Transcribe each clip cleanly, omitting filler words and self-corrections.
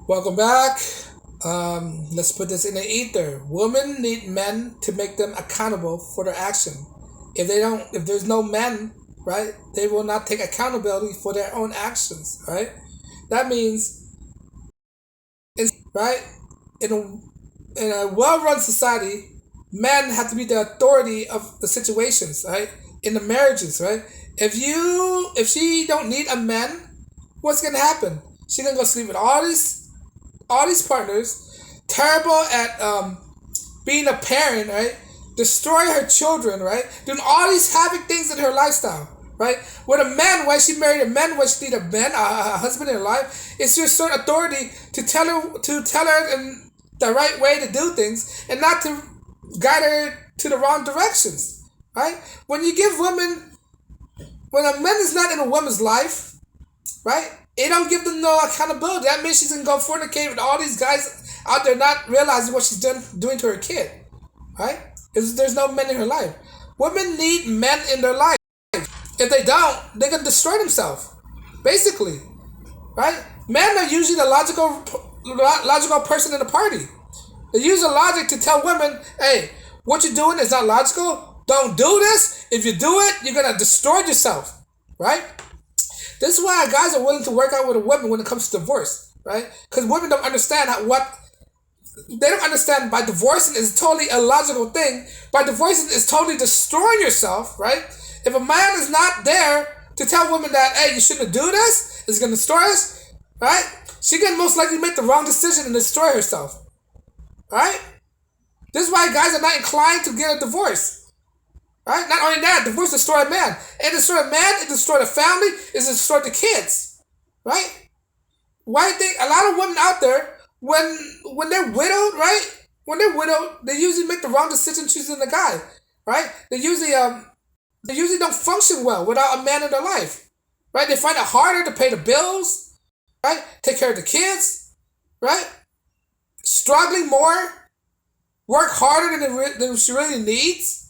Welcome back. Let's put this in the ether. Women need men to make them accountable for their action. If there's no men, right, they will not take accountability for their own actions, right? That means, right, in a well-run society, men have to be the authority of the situations, right? In the marriages, right? If she don't need a man, what's gonna happen? She gonna go sleep with all these partners, terrible at being a parent, right? Destroy her children, right? Doing all these havoc things in her lifestyle, right? With a man, why she married a man, why she need a husband in her life, it's your certain authority to tell her in the right way to do things and not to guide her to the wrong directions, right? When a man is not in a woman's life, right? It don't give them no accountability. That means she's gonna go fornicate with all these guys out there, not realizing what she's doing to her kid, right? If there's no men in her life, women need men in their life. If they don't, they're gonna destroy themselves, basically, right? Men are usually the logical person in the party. They use the logic to tell women, "Hey, what you're doing is not logical. Don't do this. If you do it, you're gonna destroy yourself," right? This is why guys are willing to work out with a woman when it comes to divorce, right? Because women don't understand what they don't understand. By divorcing is a totally illogical thing. By divorcing is totally destroying yourself, right? If a man is not there to tell women that, hey, you shouldn't do this, it's gonna destroy us, right? She can most likely make the wrong decision and destroy herself, right? This is why guys are not inclined to get a divorce. Right? Not only that, divorce destroy a man. It destroy a man, it destroy the family, it destroy the kids. Right? Why think a lot of women out there, when they're widowed, right? When they're widowed, they usually make the wrong decision choosing the guy. Right? They usually don't function well without a man in their life. Right? They find it harder to pay the bills, right? Take care of the kids, right? Struggling more, work harder than she really needs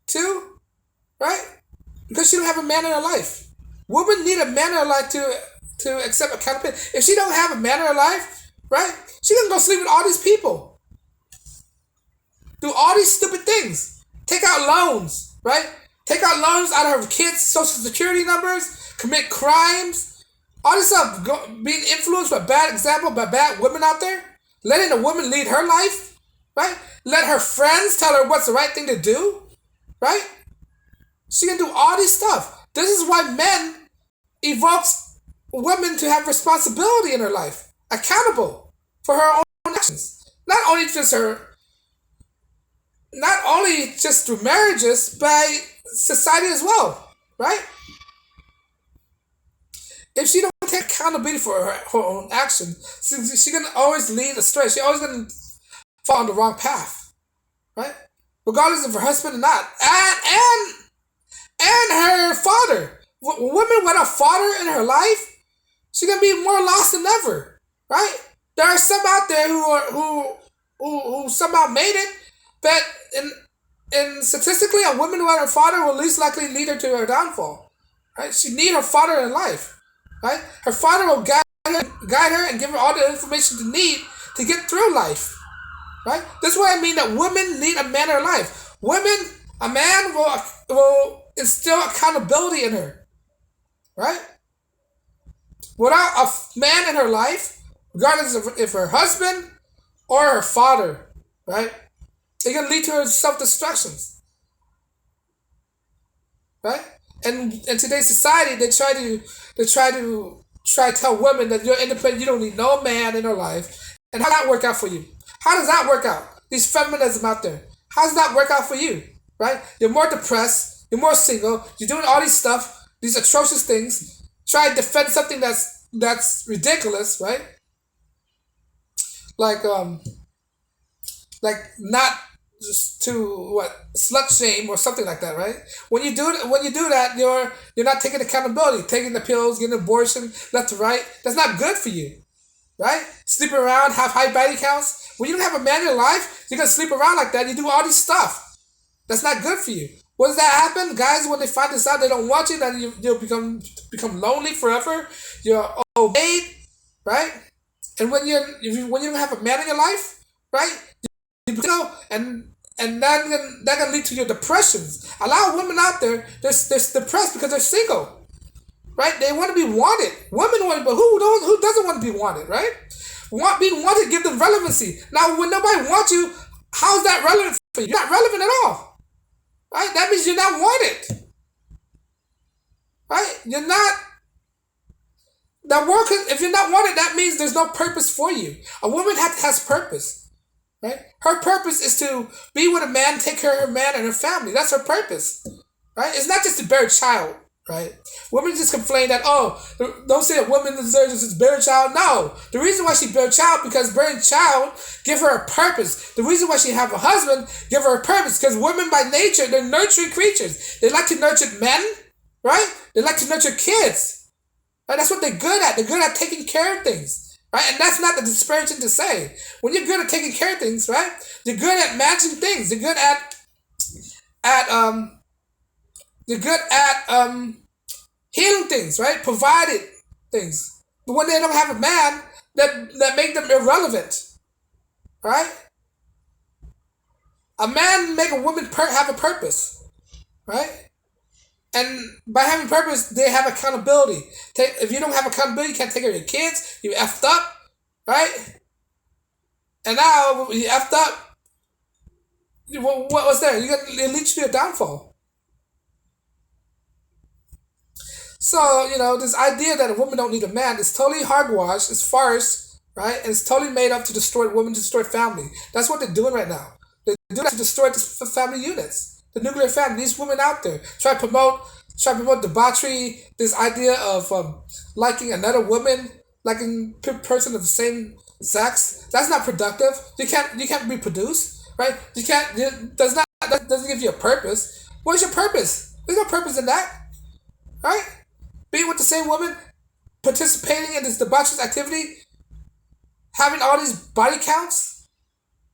to, right? Because she don't have a man in her life. Women need a man in her life to accept accountability. If she don't have a man in her life, right? She can go sleep with all these people, do all these stupid things, take out loans, right? Take out loans out of her kids' social security numbers, commit crimes, all this stuff. Being influenced by bad example by bad women out there, letting a woman lead her life, right? Let her friends tell her what's the right thing to do, right? She can do all this stuff. This is why men evokes women to have responsibility in her life, accountable for her own actions. Not only just through marriages, by society as well, right? If she don't take accountability for her own action, she gonna always lead astray. She always gonna fall on the wrong path, right? Regardless of her husband or not, and her father. Women with a father in her life, she gonna be more lost than ever, right? There are some out there who somehow made it, but in statistically, a woman without her father will least likely lead her to her downfall, right? She need her father in life, right? Her father will guide her and give her all the information to need to get through life, right? That's what I mean that women need a man in her life. A man will instill accountability in her, right? Without a man in her life, regardless of if her husband or her father, right? It can lead to her self-destructions, right? And in today's society, they try to tell women that you're independent, you don't need no man in her life. And how does that work out for you? How does that work out? These feminism out there. How does that work out for you? Right? You're more depressed. You're more single. You're doing all these stuff, these atrocious things. Try to defend something that's ridiculous, right? Like not just to slut shame or something like that, right? When you do that, you're not taking accountability, taking the pills, getting an abortion left to right. That's not good for you, right? Sleeping around, have high body counts. When you don't have a man in your life, you're gonna sleep around like that. You do all this stuff. That's not good for you. What does that happen? Guys, when they find this out, they don't want you. Then you'll become lonely forever. You're obeyed, right? And when you don't have a man in your life, right? You know, and that can lead to your depressions. A lot of women out there, they're depressed because they're single, right? They want to be wanted. Women want, but who doesn't want to be wanted, right? Being wanted give them relevancy. Now, when nobody wants you, how's that relevant for you? You're not relevant at all, right? That means you're not wanted, right? You're not. That work. If you're not wanted, that means there's no purpose for you. A woman has purpose, right? Her purpose is to be with a man, take care of her man and her family. That's her purpose, right? It's not just to bear a child, right? Women just complain that, oh, don't say a woman deserves to bear a child. No, the reason why she bear a child because bearing a child give her a purpose. The reason why she have a husband give her a purpose because women by nature they're nurturing creatures. They like to nurture men, right? They like to nurture kids. Right? That's what they're good at. They're good at taking care of things. Right? And that's not the disparaging to say. When you're good at taking care of things, right? You're good at managing things. You're good at you're good at healing things, right? Provided things. But when they don't have a man, that make them irrelevant. Right? A man make a woman have a purpose. Right? And by having purpose, they have accountability. If you don't have accountability, you can't take care of your kids. You effed up, right? And now you effed up. What's there? It leads to your downfall. So this idea that a woman don't need a man is totally hogwash. It's farce, right? And it's totally made up to destroy women, to destroy family. That's what they're doing right now. They're doing that to destroy the family units. The nuclear family, these women out there try to promote debauchery, this idea of liking another woman, liking a person of the same sex. That's not productive. You can't reproduce, right? You can't. That doesn't give you a purpose. What's your purpose? There's no purpose in that, right? Being with the same woman, participating in this debaucherous activity, having all these body counts,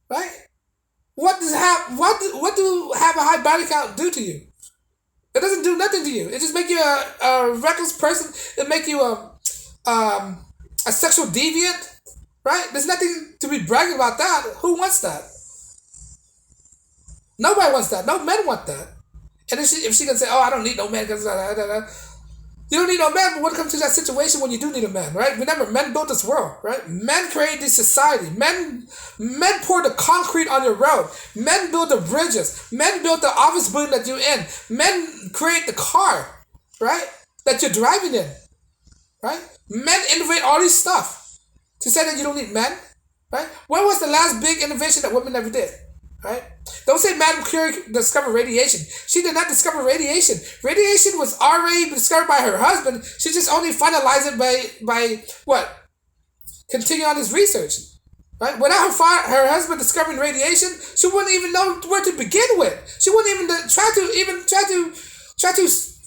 right? What do have a high body count do to you? It doesn't do nothing to you. It just make you a reckless person. It make you a sexual deviant, right? There's nothing to be bragging about that. Who wants that? Nobody wants that. No men want that. And if she can say, oh, I don't need no man because you don't need no man, but what comes to that situation when you do need a man, right? Remember, men built this world, right? Men created this society. Men poured the concrete on your road. Men built the bridges. Men built the office building that you're in. Men create the car, right? That you're driving in, right? Men innovate all this stuff. To say that you don't need men, right? When was the last big innovation that women ever did, right? Don't say Madame Curie discovered radiation. She did not discover radiation. Radiation was already discovered by her husband. She just only finalized it by what? Continue on his research. Right? Without her husband discovering radiation, she wouldn't even know where to begin with. She wouldn't even try to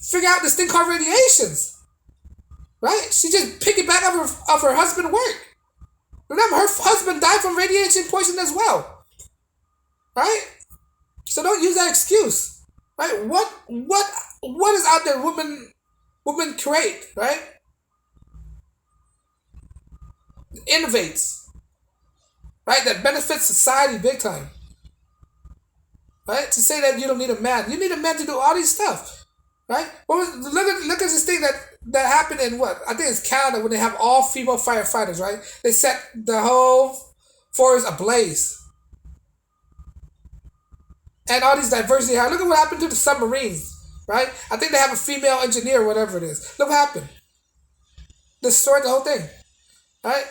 figure out this thing called radiations. Right? She just piggybacked off her husband's work. Remember, her husband died from radiation poisoning as well. Right? So don't use that excuse. Right? What is out there women create, right? Innovates. Right? That benefits society big time. Right? To say that you don't need a man. You need a man to do all these stuff. Right? Look at this thing that happened in what? I think it's Canada when they have all female firefighters, right? They set the whole forest ablaze. And all these diversity. Look at what happened to the submarines, right? I think they have a female engineer, or whatever it is. Look what happened. Destroyed the whole thing, right?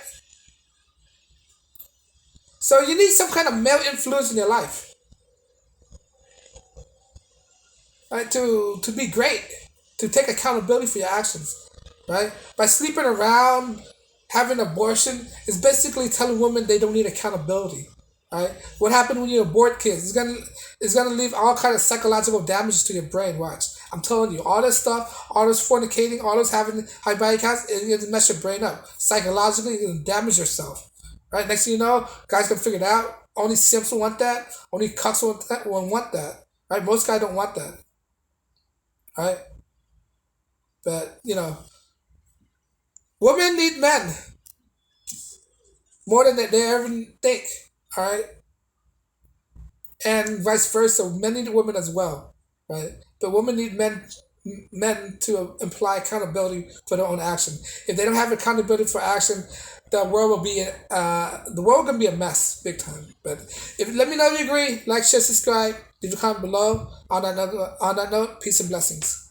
So you need some kind of male influence in your life, right? To be great, to take accountability for your actions, right? By sleeping around, having abortion, is basically telling women they don't need accountability. Right? What happened when you abort kids? It's gonna leave all kind of psychological damage to your brain. Watch. I'm telling you, all this stuff, all this fornicating, all this having high body counts, it's gonna mess your brain up. Psychologically, you're gonna damage yourself. Right? Next thing you know, guys can figure it out. Only simps want that. Only cucks want that. Right? Most guys don't want that. Right? But women need men. more than they ever think. All right, and vice versa. Men need women as well, right? But women need men to imply accountability for their own action. If they don't have accountability for action, the world gonna be a mess, big time. But if let me know if you agree. Like, share, subscribe. Leave a comment below. On that note, peace and blessings.